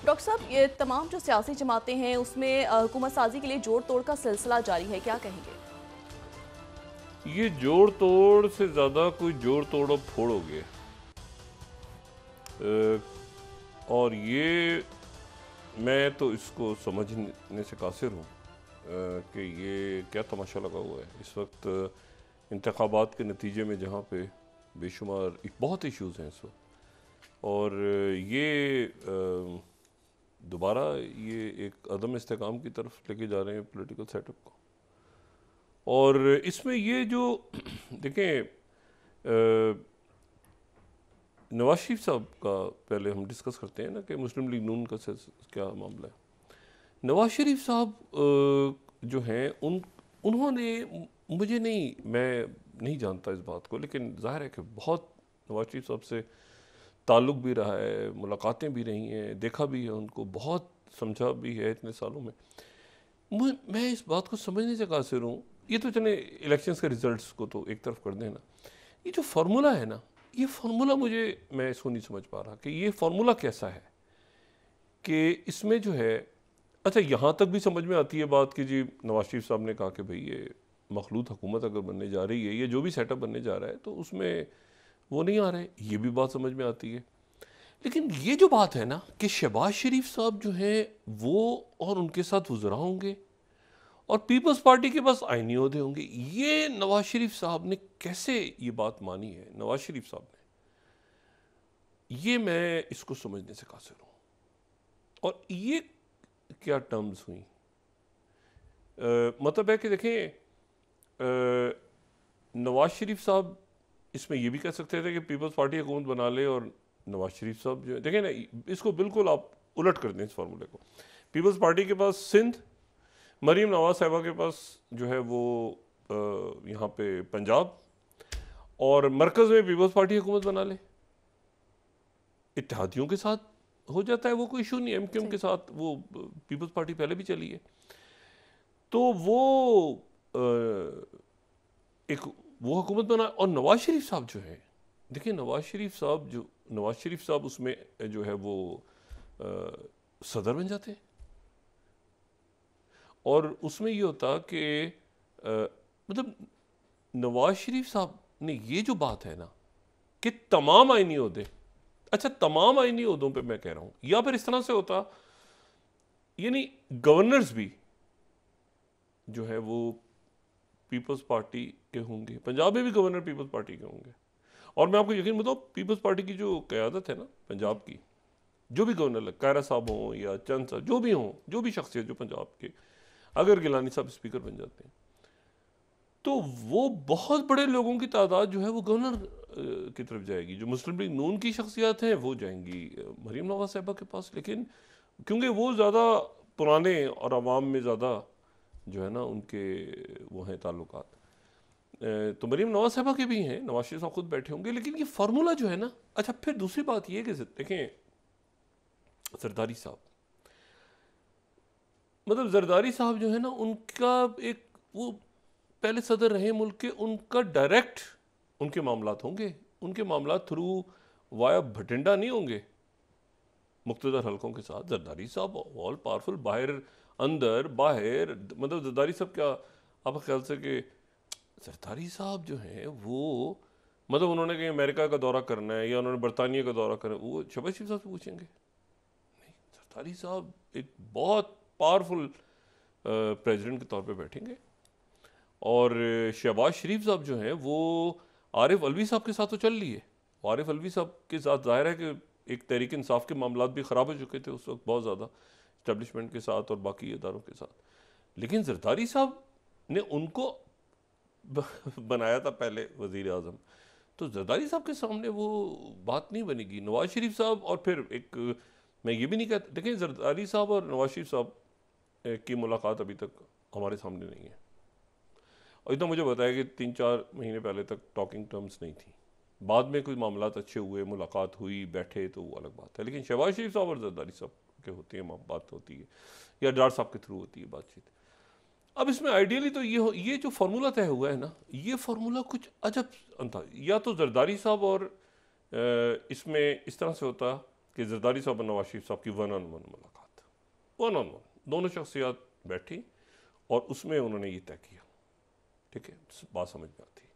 Doctor साहब, ये तमाम जो सियासी जमातें हैं उसमें हुकूमत साजी के लिए जोड़ तोड़ का सिलसिला जारी है, क्या कहेंगे? ये जोड़ तोड़ से ज़्यादा कोई जोड़ तोड़ और फोड़ हो गया। और ये मैं तो इसको समझने से कासिर हूँ कि ये क्या तमाशा लगा हुआ है इस वक्त इंतखाबात के नतीजे में, जहाँ पे बेशुमार बहुत इश्यूज़ हैं इस वक्त। और ये दोबारा ये एक अदम इस्तेकाम की तरफ लेके जा रहे हैं पॉलिटिकल सेटअप को। और इसमें ये जो देखें, नवाज शरीफ साहब का पहले हम डिस्कस करते हैं ना कि मुस्लिम लीग नून का क्या मामला है। नवाज शरीफ साहब जो हैं उन्होंने मुझे नहीं, मैं नहीं जानता इस बात को, लेकिन जाहिर है कि बहुत नवाज शरीफ साहब से ताल्लुक़ भी रहा है, मुलाकातें भी रही हैं, देखा भी है उनको, बहुत समझा भी है इतने सालों में। मैं इस बात को समझने से कासिर हूँ। ये तो चले इलेक्शंस के रिजल्ट्स को तो एक तरफ कर देना, ये जो फार्मूला है ना, ये फार्मूला मैं इसको नहीं समझ पा रहा कि ये फार्मूला कैसा है कि इसमें जो है, अच्छा यहाँ तक भी समझ में आती है बात कि जी नवाज शरीफ साहब ने कहा कि भाई ये मखलूत हुकूमत अगर बनने जा रही है, ये जो भी सेटअप बनने जा रहा है तो उसमें वो नहीं आ रहे, ये भी बात समझ में आती है। लेकिन ये जो बात है ना कि शहबाज शरीफ साहब जो हैं वो और उनके साथ वज़रा होंगे और पीपल्स पार्टी के पास आईनी ओहदे होंगे, ये नवाज शरीफ साहब ने कैसे ये बात मानी है, नवाज शरीफ साहब ने, ये मैं इसको समझने से कासिर हूँ। और ये क्या टर्म्स हुई, मतलब है कि देखें, नवाज शरीफ साहब इसमें ये भी कह सकते थे कि पीपल्स पार्टी हुकूमत बना ले, और नवाज शरीफ साहब जो देखें ना, इसको बिल्कुल आप उलट कर दें इस फार्मूले को। पीपल्स पार्टी के पास सिंध, मरीम नवाज साहिबा के पास जो है वो यहाँ पे पंजाब, और मरकज़ में पीपल्स पार्टी हुकूमत बना ले, इत्तेहादियों के साथ हो जाता है, वो कोई इशू नहीं। एमक्यूएम के साथ वो पीपल्स पार्टी पहले भी चली है, तो वो एक वो हुकूमत बना। और नवाज शरीफ साहब जो है, देखिए नवाज शरीफ साहब उसमें जो है वो सदर बन जाते हैं, और उसमें ये होता कि मतलब नवाज शरीफ साहब ने ये जो बात है ना कि तमाम आईनी ओहदे, अच्छा तमाम आईनी ओहदों पे मैं कह रहा हूँ, या फिर इस तरह से होता यानी गवर्नर्स भी जो है वो पीपल्स पार्टी के होंगे, पंजाब में भी गवर्नर पीपल्स पार्टी के होंगे। और मैं आपको यकीन बताऊँ, पीपल्स पार्टी की जो क़यादत है ना पंजाब की, जो भी गवर्नर लग, कायरा साहब हों या चंद साहब, जो भी हों, जो भी शख्सियत जो पंजाब के, अगर गिलानी साहब स्पीकर बन जाते हैं तो वो बहुत बड़े लोगों की तादाद जो है वो गवर्नर की तरफ जाएगी। जो मुस्लिम लीग नून की शख्सियात हैं वो जाएंगी मरीम नवाज साहिबा के पास, लेकिन क्योंकि वो ज़्यादा पुराने और आवाम में ज़्यादा जो है ना उनके वो हैं ताल्लुकात, तो मरीम नवाज साहिबा के भी हैं, नवाज शरीफ साहब खुद बैठे होंगे। लेकिन ये फार्मूला जो है ना, अच्छा फिर दूसरी बात ये कि देखें जरदारी साहब, मतलब जरदारी साहब जो है ना, उनका एक वो पहले सदर रहे मुल्क के, उनका डायरेक्ट उनके मामलात होंगे, उनके मामलात थ्रू वाया भटिंडा नहीं होंगे मुख्तदर हलकों के साथ। जरदारी साहब ऑल पावरफुल, बाहर अंदर बाहर, मतलब जरदारी साहब क्या आपके ख्याल से कि जरदारी साहब जो हैं वो मतलब उन्होंने कहीं अमेरिका का दौरा करना है या उन्होंने बरतानिया का दौरा करना है, वो शहबाज शरीफ साहब से पूछेंगे? नहीं, जरदारी साहब एक बहुत पावरफुल प्रेसिडेंट के तौर पे बैठेंगे। और शहबाज शरीफ साहब जो हैं वो आरिफ अलवी साहब के साथ तो चल रही है, आरिफ अलवी साहब के साथ जाहिर है कि एक तहरीक इंसाफ के मामलात भी ख़राब हो चुके थे उस वक्त बहुत ज़्यादा, इस्टेब्लिशमेंट के साथ और बाकी इदारों के साथ। लेकिन जरदारी साहब ने उनको बनाया था पहले वज़ीर आज़म, तो जरदारी साहब के सामने वो बात नहीं बनेगी। नवाज शरीफ साहब, और फिर एक मैं ये भी नहीं कहता, देखिए जरदारी साहब और नवाज शरीफ साहब की मुलाकात अभी तक हमारे सामने नहीं है, और इतना मुझे बताया कि 3-4 महीने पहले तक टॉकिंग टर्म्स नहीं थी, बाद में कुछ मामलात अच्छे हुए, मुलाकात हुई, बैठे, तो वो अलग बात है। लेकिन शहबाज शरीफ साहब और जरदारी साहब के होती है बात होती है, या डार साहब के थ्रू होती है बातचीत। अब इसमें आइडियली तो ये जो फार्मूला तय हुआ है ना, ये फार्मूला कुछ अजब था। या तो जरदारी साहब और इसमें इस तरह से होता कि जरदारी साहब और नवाज शरीफ साहब की 1-on-1 मुलाकात, 1-on-1 दोनों शख्सियात बैठी और उसमें उन्होंने ये तय किया, ठीक है, बात समझ में आती।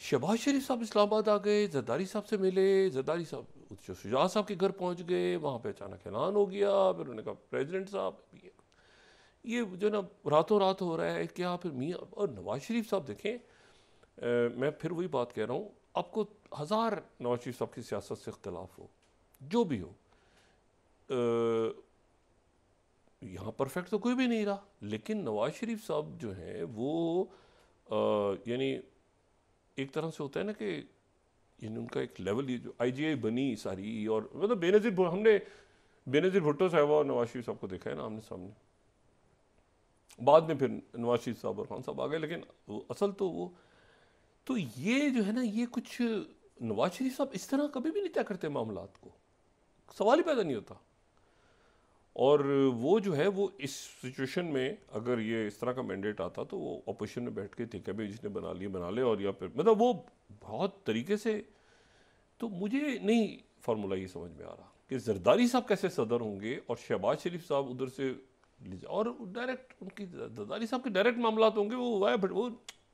शहबाज शरीफ साहब इस्लामाबाद आ गए, जरदारी साहब से मिले, जरदारी साहब शुजा साहब के घर पहुंच गए, वहाँ पे अचानक ऐलान हो गया, फिर उन्होंने कहा प्रेसिडेंट साहब ये जो ना रातों रात हो रहा है क्या, फिर मियाँ और नवाज शरीफ साहब देखें, मैं फिर वही बात कह रहा हूँ, आपको हज़ार नवाज शरीफ साहब की सियासत से इख्तलाफ हो, जो भी हो, यहाँ परफेक्ट तो कोई भी नहीं रहा, लेकिन नवाज शरीफ साहब जो हैं वो यानी एक तरह से होता है ना कि यानी उनका एक लेवल, ये जो IGI बनी सारी, और मतलब बेनज़ीर, हमने बेनज़ीर भुट्टो साहब और नवाज शरीफ साहब को देखा है ना आमने सामने, बाद में फिर नवाज शरीफ साहब और खान साहब आ गए, लेकिन वो असल तो वो, तो ये जो है ना, ये कुछ नवाज शरीफ साहब इस तरह कभी भी नहीं तय करते मामलात को, सवाल ही पैदा नहीं होता। और वो जो है वो इस सिचुएशन में अगर ये इस तरह का मैंडेट आता तो वो अपोजिशन में बैठ के ठीक है भाई जिसने बना लिए बना ले, और या फिर मतलब वो बहुत तरीके से, तो मुझे नहीं फार्मूला ये समझ में आ रहा कि जरदारी साहब कैसे सदर होंगे और शहबाज शरीफ साहब उधर से, और डायरेक्ट उनकी जरदारी साहब के डायरेक्ट मामला होंगे, वो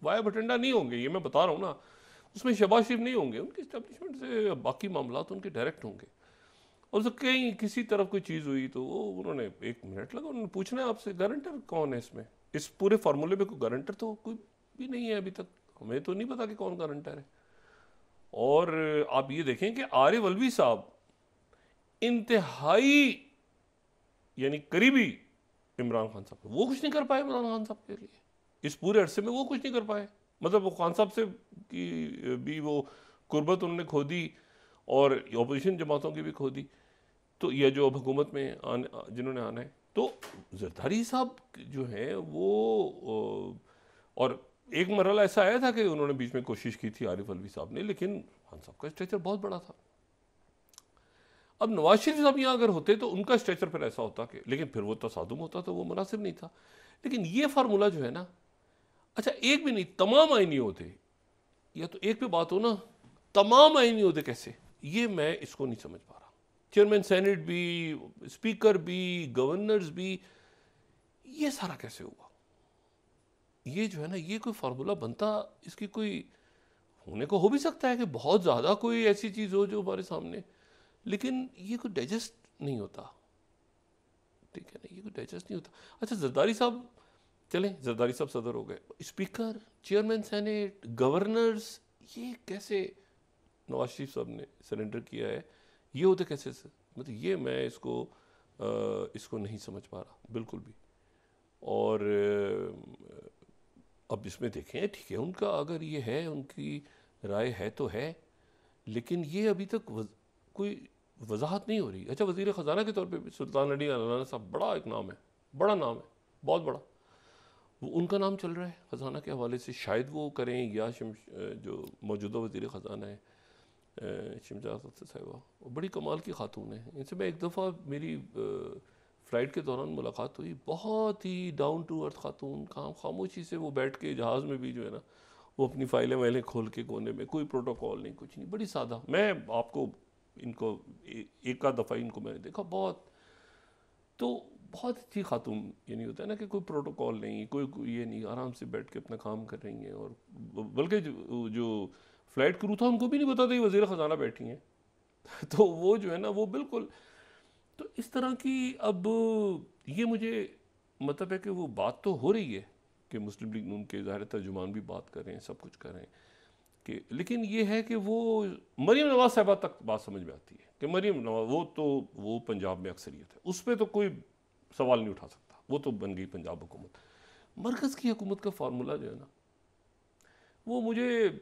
वाया भटिंडा नहीं होंगे, ये मैं बता रहा हूँ ना, उसमें शहबाज शरीफ नहीं होंगे, उनके इस्टेब्लिशमेंट से बाकी मामला तो उनके डायरेक्ट होंगे। और तो कहीं किसी तरफ कोई चीज़ हुई तो वो उन्होंने 1 मिनट लगा, उन्होंने पूछना है आपसे गारंटर कौन है इसमें, इस पूरे फार्मूले में कोई गारंटर तो कोई भी नहीं है अभी तक, हमें तो नहीं पता कि कौन गारंटर है। और आप ये देखें कि आरिफ अलवी साहब इंतहाई यानी करीबी इमरान खान साहब, वो कुछ नहीं कर पाए इमरान खान साहब के लिए, इस पूरे अरसे में वो कुछ नहीं कर पाए, मतलब वो खान साहब से की भी वो कुर्बत उन्होंने खो दी और अपोजिशन जमातों की भी खो दी, तो यह जो अब हुकूमत में जिन्होंने आना है, तो जरदारी साहब जो हैं वो, और एक मरहला ऐसा आया था कि उन्होंने बीच में कोशिश की थी आरिफ अलवी साहब ने, लेकिन खान साहब का स्ट्रेचर बहुत बड़ा था। अब नवाज शरीफ साहब यहाँ अगर होते तो उनका स्ट्रेचर फिर ऐसा होता कि, लेकिन फिर वो तसादुम होता तो वो मुनासिब नहीं था। लेकिन ये फार्मूला जो है ना, अच्छा एक भी नहीं, तमाम आईनी होते, या तो एक पे बात हो ना, तमाम आईनी होते कैसे, ये मैं इसको नहीं समझ पा रहा। चेयरमैन सेनेट भी, स्पीकर भी, गवर्नर्स भी, ये सारा कैसे हुआ? ये जो है ना, ये कोई फार्मूला बनता, इसकी कोई होने को हो भी सकता है कि बहुत ज़्यादा कोई ऐसी चीज़ हो जो हमारे सामने, लेकिन ये कोई डाइजेस्ट नहीं होता, ठीक है ना, ये कोई डाइजेस्ट नहीं होता। अच्छा जरदारी साहब चलें, जरदारी साहब सदर हो गए, स्पीकर, चेयरमैन सेनेट, गवर्नर्स, ये कैसे नवाज शरीफ साहब ने सरेंडर किया है, ये होते कैसे सर, मतलब ये मैं इसको नहीं समझ पा रहा बिल्कुल भी। और अब इसमें देखें, ठीक है उनका अगर ये है, उनकी राय है तो है, लेकिन ये अभी तक कोई वजाहत नहीं हो रही। अच्छा वज़ीर ख़जाना के तौर पे सुल्तान अली अलाना साहब बड़ा एक नाम है, बड़ा नाम है, बहुत बड़ा, वो उनका नाम चल रहा है ख़जाना के हवाले से, शायद वो करें, या जो मौजूदा वज़ीर ख़जाना है शिमजा साहिबा, वो बड़ी कमाल की खातून है। इनसे मैं एक दफ़ा मेरी फ़्लाइट के दौरान मुलाकात हुई, बहुत ही डाउन टू अर्थ खातून, खामोशी से वो बैठ के जहाज़ में भी जो है ना, वो अपनी फ़ाइलें वाइलें खोल के कोने में, कोई प्रोटोकॉल नहीं, कुछ नहीं, बड़ी सादा। मैं आपको इनको एक आध दफ़ा इनको मैंने देखा, बहुत अच्छी खातून, ये नहीं होता है ना कि कोई प्रोटोकॉल नहीं, कोई ये नहीं, आराम से बैठ के अपना काम कर रही हैं। और बल्कि जो फ़्लाइट क्रू था उनको भी नहीं पता था ये वज़ीर ख़जाना बैठी हैं तो वो जो है ना वो बिल्कुल, तो इस तरह की, अब ये मुझे मतलब है कि वो बात तो हो रही है कि मुस्लिम लीग नून के ज़ाहिर तर्जुमान भी बात कर रहे हैं, सब कुछ कर रहे हैं कि, लेकिन ये है कि वो मरीम नवाज साहिबा तक बात समझ में आती है कि मरीम नवाज वो पंजाब में अक्सरियत है, उस पर तो कोई सवाल नहीं उठा सकता, वो तो बन गई पंजाब हुकूमत। मरकज़ की हुकूमत का फार्मूला जो है ना, वो मुझे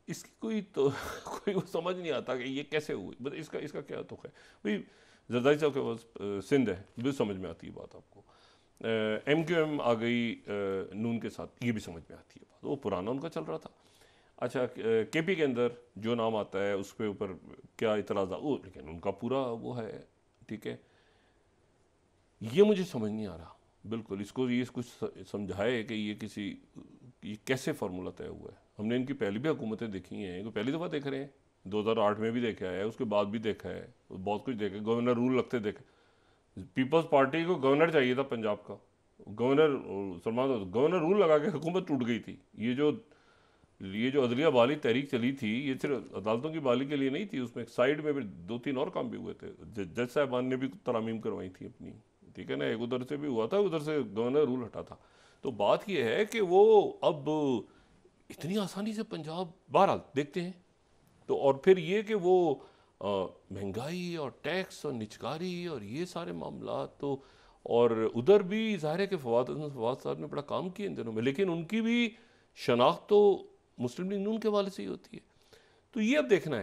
इसकी कोई तो कोई वो समझ नहीं आता कि ये कैसे हुई, मतलब इसका क्या तो है भाई। जरदारी साहब के पास सिंध है, बिल्कुल समझ में आती है बात आपको, MQM आ गई नून के साथ, ये भी समझ में आती है बात, वो पुराना उनका चल रहा था। अच्छा KP के अंदर जो नाम आता है उस पर ऊपर क्या इतराज़ा, वो लेकिन उनका पूरा वो है, ठीक है, ये मुझे समझ नहीं आ रहा बिल्कुल। इसको ये कुछ समझाए कि ये कैसे फार्मूला तय हुआ है। हमने इनकी पहली भी हुकूमतें देखी हैं, पहली दफ़ा देख रहे हैं 2008 में भी देखा है, उसके बाद भी देखा है, बहुत कुछ देखा है, गवर्नर रूल लगते देखे। पीपल्स पार्टी को गवर्नर चाहिए था पंजाब का, गवर्नर सलमान गवर्नर रूल लगा के हुकूमत टूट गई थी। ये जो अदलिया बहाली तहरीक चली थी, ये सिर्फ अदालतों की बहाली के लिए नहीं थी, उसमें एक साइड में भी 2-3 और काम भी हुए थे। जज साहबान ने भी तरामीम करवाई थी अपनी, ठीक है ना, एक उधर से भी हुआ था, उधर से गवर्नर रूल हटा था। तो बात ये है कि वो अब इतनी आसानी से पंजाब, बहरहाल देखते हैं। तो और फिर ये कि वो महंगाई और टैक्स और निचकारी और ये सारे मामला, तो और उधर भी ज़ाहिर है कि फवाद साहब ने बड़ा काम किया इन दिनों में, लेकिन उनकी भी शनाख्त तो मुस्लिम लीग नून के हवाले से ही होती है। तो ये अब देखना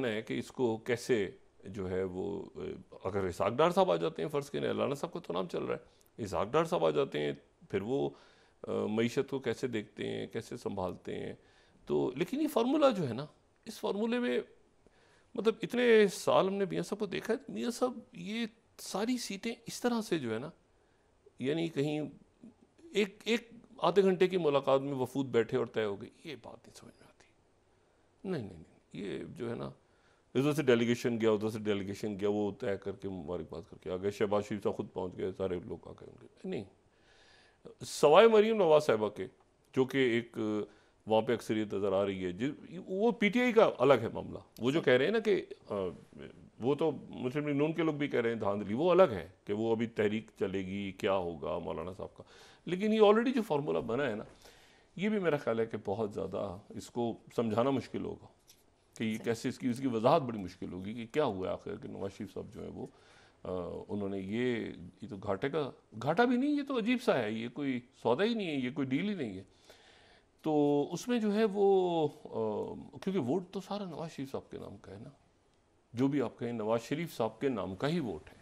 है कि इसको कैसे जो है वो, अगर इसहाक डार साहब आ जाते हैं, फ़र्ज़ करें अलाना साहब का तो नाम चल रहा है, इसहाक डार साहब आ जाते हैं, फिर वो मईशत को कैसे देखते हैं, कैसे संभालते हैं। तो लेकिन ये फार्मूला जो है ना, इस फार्मूले में मतलब इतने साल हमने मियाँ साहब को देखा है, मियाँ साहब ये सारी सीटें इस तरह से जो है ना, यानी कहीं एक एक आधे घंटे की मुलाकात में वफूद बैठे और तय हो गई, ये बात नहीं समझ में आती। नहीं नहीं नहीं, ये जो है ना, इधर से डेलीगेशन गया, उधर से डेलीगेशन गया, वो तय करके मुबारकबाद करके आ गए, शहबाज शरीफ साहब खुद पहुँच गए, सारे लोग आ गए उनके। नहीं, सवाए मरीम नवाज साहिबा के, जो कि एक वहाँ पे अक्सरियत नज़र आ रही है, वो पीटीआई का अलग है मामला। वो जो कह रहे हैं ना कि वो तो मुस्लिम लीग नून के लोग भी कह रहे हैं धांधली, वो अलग है कि वो अभी तहरीक चलेगी, क्या होगा मौलाना साहब का। लेकिन ये ऑलरेडी जो फार्मूला बना है ना, ये भी मेरा ख्याल है कि बहुत ज़्यादा इसको समझाना मुश्किल होगा कि ये कैसे, इसकी वजाहत बड़ी मुश्किल होगी कि क्या हुआ आखिर कि नवाज शरीफ साहब जो है वो उन्होंने ये तो घाटा भी नहीं, ये तो अजीब सा है, ये कोई सौदा ही नहीं है, ये कोई डील ही नहीं है। तो उसमें जो है वो क्योंकि वोट तो सारा नवाज शरीफ साहब के नाम का है ना, जो भी आप कहें नवाज शरीफ साहब के नाम का ही वोट है।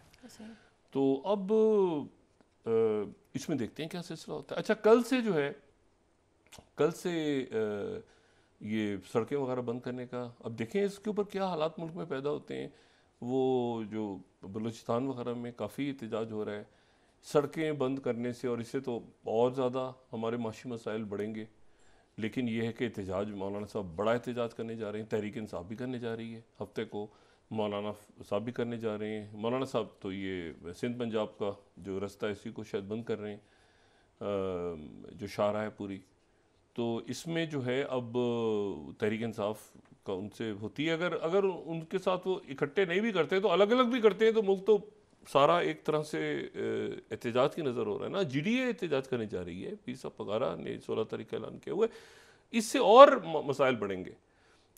तो अब इसमें देखते हैं क्या सिलसिला होता है। अच्छा, कल से ये सड़कें वगैरह बंद करने का, अब देखें इसके ऊपर क्या हालात मुल्क में पैदा होते हैं। वो जो बलूचिस्तान वगैरह में काफ़ी एहतजाज हो रहा है सड़कें बंद करने से, और इससे तो और ज़्यादा हमारे माशी मसाइल बढ़ेंगे। लेकिन ये है कि एहतजाज, मौलाना साहब बड़ा एहतजाज करने जा रहे हैं, तहरीक इंसाफ भी करने जा रही है, हफ्ते को मौलाना साहब भी करने जा रहे हैं। मौलाना साहब तो ये सिंध पंजाब का जो रास्ता है इसी को शायद बंद कर रहे हैं, जो शाहराह है पूरी। तो इसमें जो है अब तहरीक इंसाफ का उनसे होती है, अगर उनके साथ वो इकट्ठे नहीं भी करते तो अलग अलग भी करते हैं, तो मुल्क तो सारा एक तरह से एहतजाज की नज़र हो रहा है ना। जीडीए एहतजाज करने जा रही है, पीर साहब पगारा ने 16 तारीख का ऐलान किया हुआ है, इससे और मसाइल बढ़ेंगे।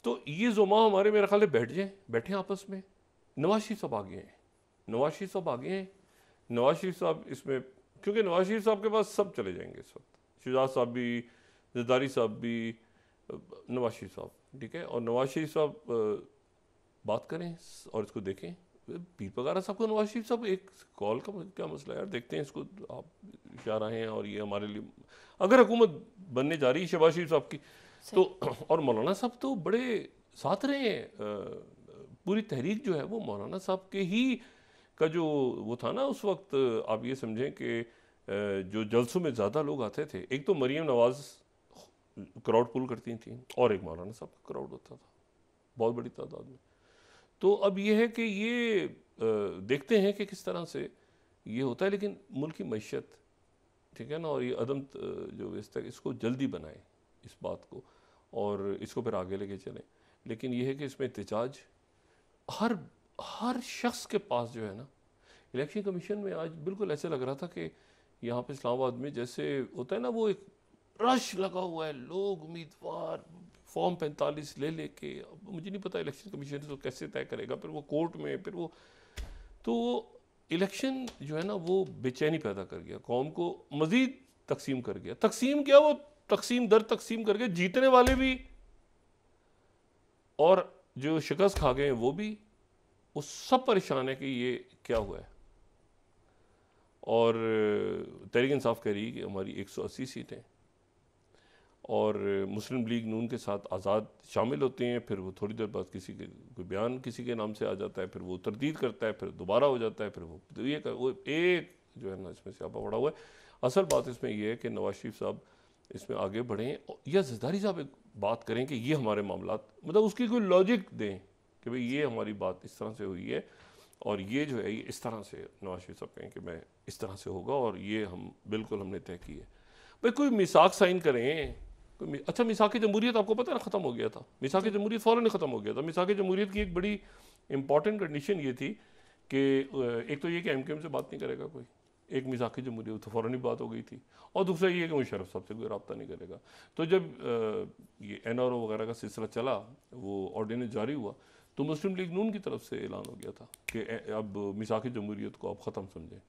तो ये जुमा हमारे मेरे ख्याल बैठे आपस में। नवाज शरीफ साहब आगे हैं, नवाज शरीफ साहब इसमें, क्योंकि नवाज शरीफ साहब के पास सब चले जाएंगे इस वक्त, शुजात साहब भी, जरदारी साहब भी, नवाज शरीफ साहब, ठीक है। और नवाज शरीफ साहब बात करें और इसको देखें, पीर पगारा साहब को नवाज शरीफ साहब एक कॉल का क्या मसला है यार, देखते हैं इसको, आप इशारा हैं और ये हमारे लिए अगर हुकूमत बनने जा रही है शहबाज शरीफ साहब की तो, और मौलाना साहब तो बड़े साथ रहे हैं, पूरी तहरीक जो है वो मौलाना साहब के ही का जो वो था ना उस वक्त, आप ये समझें कि जो जलसों में ज़्यादा लोग आते थे, एक तो मरीम नवाज क्राउड पुल करती थी और एक मौलाना साहब का क्राउड होता था बहुत बड़ी तादाद में। तो अब ये है कि ये देखते हैं कि किस तरह से ये होता है, लेकिन मुल्क की मईशत, ठीक है ना, और ये अदम जो व्यवस्था है इसको जल्दी बनाए इस बात को और इसको फिर आगे लेके चलें। लेकिन ये है कि इसमें एहतजाज हर शख्स के पास जो है ना, इलेक्शन कमीशन में आज बिल्कुल ऐसे लग रहा था कि यहाँ पे इस्लामाबाद में जैसे होता है ना, वो एक रश लगा हुआ है, लोग उम्मीदवार फॉर्म 45 ले लेके, अब मुझे नहीं पता इलेक्शन कमीशन तो कैसे तय करेगा, फिर वो कोर्ट में, फिर वो तो इलेक्शन जो है ना वो बेचैनी पैदा कर गया, कौम को मज़ीद तकसीम कर गया। तकसीम क्या, वो तकसीम दर तकसीम करके जीतने वाले भी और जो शिकस्त खा गए वो भी, वो सब परेशान है कि ये क्या हुआ है। और तहरीक इंसाफ कह रही है कि हमारी 180 सीटें और मुस्लिम लीग नून के साथ आज़ाद शामिल होते हैं, फिर वो थोड़ी देर बाद किसी के कोई बयान किसी के नाम से आ जाता है, फिर वो तरदीद करता है, फिर दोबारा हो जाता है, फिर वो तो ये वो एक जो है ना इसमें स्यापा पड़ा हुआ है। असल बात इसमें यह है कि नवाज शरीफ साहब इसमें आगे बढ़ें या जरदारी साहब बात करें कि ये हमारे मामलात, मतलब उसकी कोई लॉजिक दें कि भाई ये हमारी बात इस तरह से हुई है और ये जो है ये इस तरह से, नवाज शरीफ साहब कहें कि मैं इस तरह से होगा और ये हम बिल्कुल हमने तय की है। भाई कोई मिसाक साइन करें। अच्छा, मिसाक जमहूरियत आपको पता है ना ख़त्म हो गया था, मिसाक जमहूरियत फ़ौरन ख़त्म हो गया था। मिसाक जमहूरियत की एक बड़ी इंपॉर्टेंट कंडीशन ये थी कि एक तो ये कि एमकेएम से बात नहीं करेगा कोई, एक मिसाक जमहूरियत तो फ़ौरन ही बात हो गई थी, और दूसरा ये कि मुशर्रफ साहब से कोई रब्ता नहीं करेगा। तो जब ये एनआरओ वगैरह का सिलसिला चला, वो ऑर्डिनेंस जारी हुआ, तो मुस्लिम लीग नून की तरफ से ऐलान हो गया था कि अब मिसाक जमहूरियत को आप ख़त्म समझें।